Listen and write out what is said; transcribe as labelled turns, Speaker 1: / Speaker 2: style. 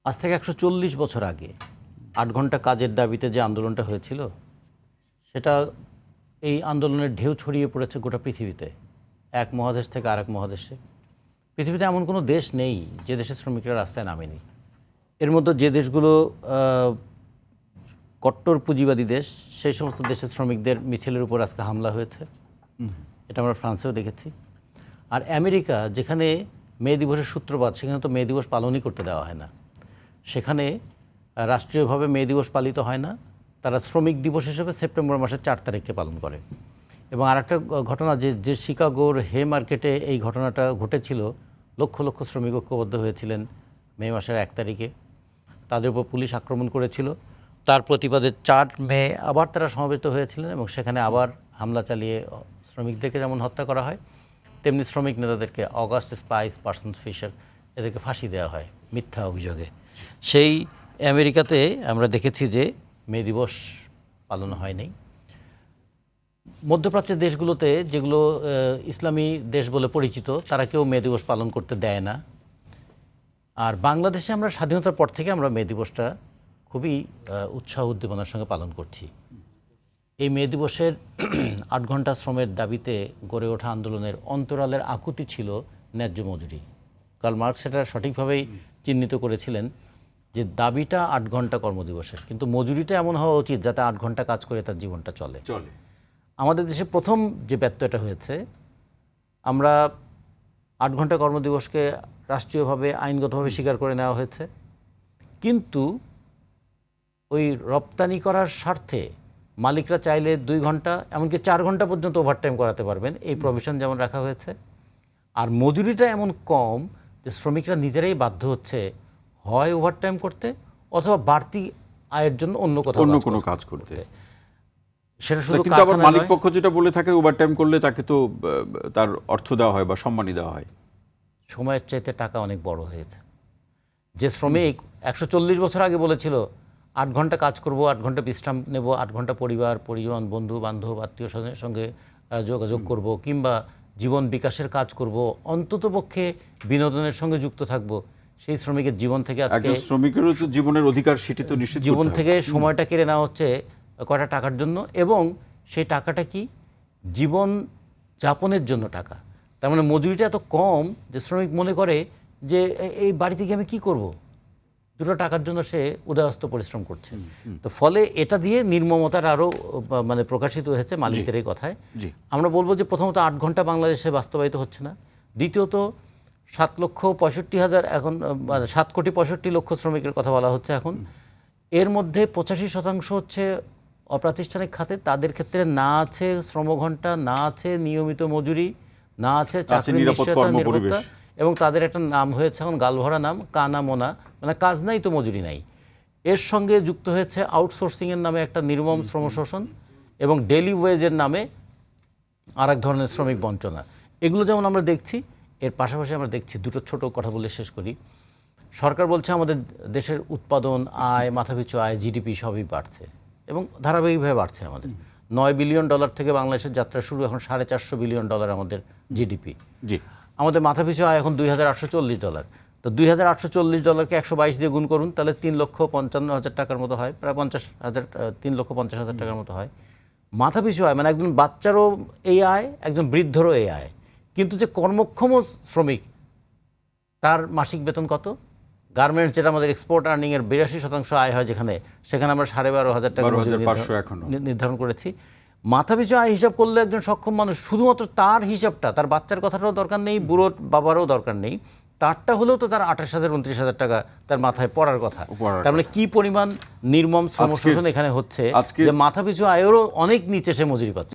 Speaker 1: আজ থেকে ১৪০ বছর আগে ৮ ঘন্টা কাজের দাবিতে যে আন্দোলনটা হয়েছিল, সেটা এই আন্দোলনের ঢেউ ছড়িয়ে পড়েছে গোটা পৃথিবীতে, এক মহাদেশ থেকে আরেক মহাদেশে। পৃথিবীতে এমন কোনো দেশ নেই যে দেশের শ্রমিকরা রাস্তায় নামেনি। এর মধ্যে যে দেশগুলো কট্টর পুঁজিবাদী দেশ, সেই সমস্ত দেশের শ্রমিকদের মিছিলের উপর আজকে হামলা হয়েছে। এটা আমরা ফ্রান্সেও দেখেছি। আর আমেরিকা, যেখানে মে দিবসের সূত্রপাত, সেখানে তো মে দিবস পালনই করতে দেওয়া হয় না। সেখানে রাষ্ট্রীয়ভাবে মে দিবস পালিত হয় না, তারা শ্রমিক দিবস হিসেবে সেপ্টেম্বর মাসের ৪ তারিখকে পালন করে। এবং আরেকটা ঘটনা, যে শিকাগোর হে মার্কেটে এই ঘটনাটা ঘটেছিল, লক্ষ লক্ষ শ্রমিক ঐক্যবদ্ধ হয়েছিলেন মে মাসের ১ তারিখে। তাদের উপর পুলিশ আক্রমণ করেছিল। তার প্রতিবাদে ৪ মে আবার তারা সমবেত হয়েছিলেন এবং সেখানে আবার হামলা চালিয়ে শ্রমিকদেরকে যেমন হত্যা করা হয়, তেমনি শ্রমিক নেতাদেরকে, অগাস্ট স্পাইস, পার্সন্স ফিশার, এদেরকে ফাঁসি দেওয়া হয় মিথ্যা অভিযোগে। সেই আমেরিকাতে আমরা দেখেছি যে মে দিবস পালন হয়নি। মধ্যপ্রাচ্যের দেশগুলোতে, যেগুলো ইসলামী দেশ বলে পরিচিত, তারা কেউ মে দিবস পালন করতে দেয় না। আর বাংলাদেশে আমরা স্বাধীনতার পর থেকে আমরা মে দিবসটা খুবই উৎসাহ উদ্দীপনার সঙ্গে পালন করছি। এই মে দিবসের ৮ ঘন্টা শ্রমের দাবিতে গড়ে ওঠা আন্দোলনের অন্তরালের আকুতি ছিল ন্যায্য মজুরি। কার্ল মার্কস সেটা সঠিকভাবেই চিহ্নিত করেছিলেন যে দাবিটা ৮ ঘন্টা কর্মদিবসের, কিন্তু মজুরিটা এমন হওয়া উচিত যাতে ৮ ঘন্টা কাজ করে তার জীবনটা চলে। আমাদের দেশে প্রথম যে ব্যত্যয়টা হয়েছে, আমরা ৮ ঘন্টা কর্মদিবসকে রাষ্ট্রীয়ভাবে আইনগতভাবে স্বীকার করে নেওয়া হয়েছে, কিন্তু ওই রপ্তানি করার স্বার্থে মালিকরা চাইলে 2 ঘন্টা, এমনকি 4 ঘন্টা পর্যন্ত ওভারটাইম করাতে পারবেন, এই প্রভিশন যেমন রাখা হয়েছে। আর মজুরিটা এমন কম যে শ্রমিকরা নিজেরাই বাধ্য হচ্ছে হয় ওভারটাইম করতে অথবা বাড়তি আয়ের জন্য অন্য কোনো কাজ করতে। সেটা শুধু
Speaker 2: কিন্তু আবার মালিক পক্ষ যেটা বলে থাকে, ওভারটাইম করলে তাকে তো তার অর্থ দেওয়া হয় বা সম্মানী দেওয়া হয়।
Speaker 1: সময়ের চাইতে টাকা অনেক বড় হয়েছে। যে শ্রমিক ১৪০ বছর আগে বলেছিল ৮ ঘন্টা কাজ করব, 8 ঘন্টা বিশ্রাম নেব, 8 ঘন্টা পরিবার, পরিজন, বন্ধু বান্ধব, আত্মীয় স্বজনের সঙ্গে যোগাযোগ করব, কিংবা জীবন বিকাশের কাজ করব, অন্ততপক্ষে বিনোদনের সঙ্গে যুক্ত থাকব, সেই শ্রমিকের জীবন থেকে আজকে
Speaker 2: শ্রমিকেরও তো জীবনের অধিকার, সেটি তো নিশ্চিত করতে হবে।
Speaker 1: জীবন থেকে সময়টা কেড়ে নেওয়া হচ্ছে কয়টা টাকার জন্য, এবং সেই টাকাটা কি জীবন যাপনের জন্য টাকা। তার মানে মজুরিটা এত কম যে শ্রমিক মনে করে যে এই বাড়িতে গিয়ে আমি কী করব, 2 টাকার জন্য সে উদয়াস্ত পরিশ্রম করছে। তো ফলে এটা দিয়ে নির্মমতার আরও মানে প্রকাশিত হয়েছে মালিকদের এই কথায়। আমরা বলবো যে প্রথমত 8 ঘন্টা বাংলাদেশে বাস্তবায়িত হচ্ছে না, দ্বিতীয়ত 7,65,000 এখন 7,65,00,000 শ্রমিকের কথা বলা হচ্ছে এখন। এর মধ্যে 85% হচ্ছে অপ্রাতিষ্ঠানিক খাতে, তাদের ক্ষেত্রে না আছে শ্রমঘণ্টা, না আছে নিয়মিত মজুরি, না আছে চাকরির নিশ্চয়তা, নিরাপত্তা, এবং তাদের একটা নাম হয়েছে এখন গালভরা নাম, কানা মোনা, মানে কাজ নাই তো মজুরি নাই। এর সঙ্গে যুক্ত হয়েছে আউটসোর্সিংয়ের নামে একটা নির্মম শ্রম শোষণ এবং ডেলি ওয়েজের নামে আরেক ধরনের শ্রমিক বঞ্চনা। এগুলো যেমন আমরা দেখছি, এর পাশাপাশি আমরা দেখছি, দুটো ছোট কথা বলে শেষ করি। সরকার বলছে আমাদের দেশের উৎপাদন, আয়, মাথাপিছু আয়, জিডিপি সবই বাড়ছে এবং ধারাবাহিকভাবে বাড়ছে। আমাদের $9 বিলিয়ন থেকে বাংলাদেশের যাত্রা শুরু, এখন $450 বিলিয়ন আমাদের জিডিপি। আমাদের মাথাপিছু আয় এখন $2,840। তো $2,840কে 122 দিয়ে গুণ করুন, তাহলে 3,55,000 টাকার মতো হয়, প্রায় 3,50,000 টাকার মতো হয় মাথাপিছু আয়। মানে একজন বাচ্চারও এই আয়, একজন বৃদ্ধরও এই আয়। কিন্তু যে কর্মক্ষম শ্রমিক, তার মাসিক বেতন কত? গার্মেন্টস, যেটা আমাদের এক্সপোর্ট আর্নিংয়ের 82% আয় হয়, সেখানে আমরা 12,500 টাকা নির্ধারণ করেছি। মাথাপিছু আয় হিসাব করলে একজন সক্ষম মানুষ শুধুমাত্র তার হিসাবটা, তার বাচ্চার কথাটাও দরকার নেই, বুড়ো বাবারও দরকার নেই, তারটা হলেও তো তার 28,000 29,000 টাকা তার মাথায় পড়ার কথা। তার মানে কি পরিমাণ নির্মম শ্রম শোষণ এখানে হচ্ছে যে মাথাপিছু আয়েরও অনেক নিচে সে মজুরি পাচ্ছে।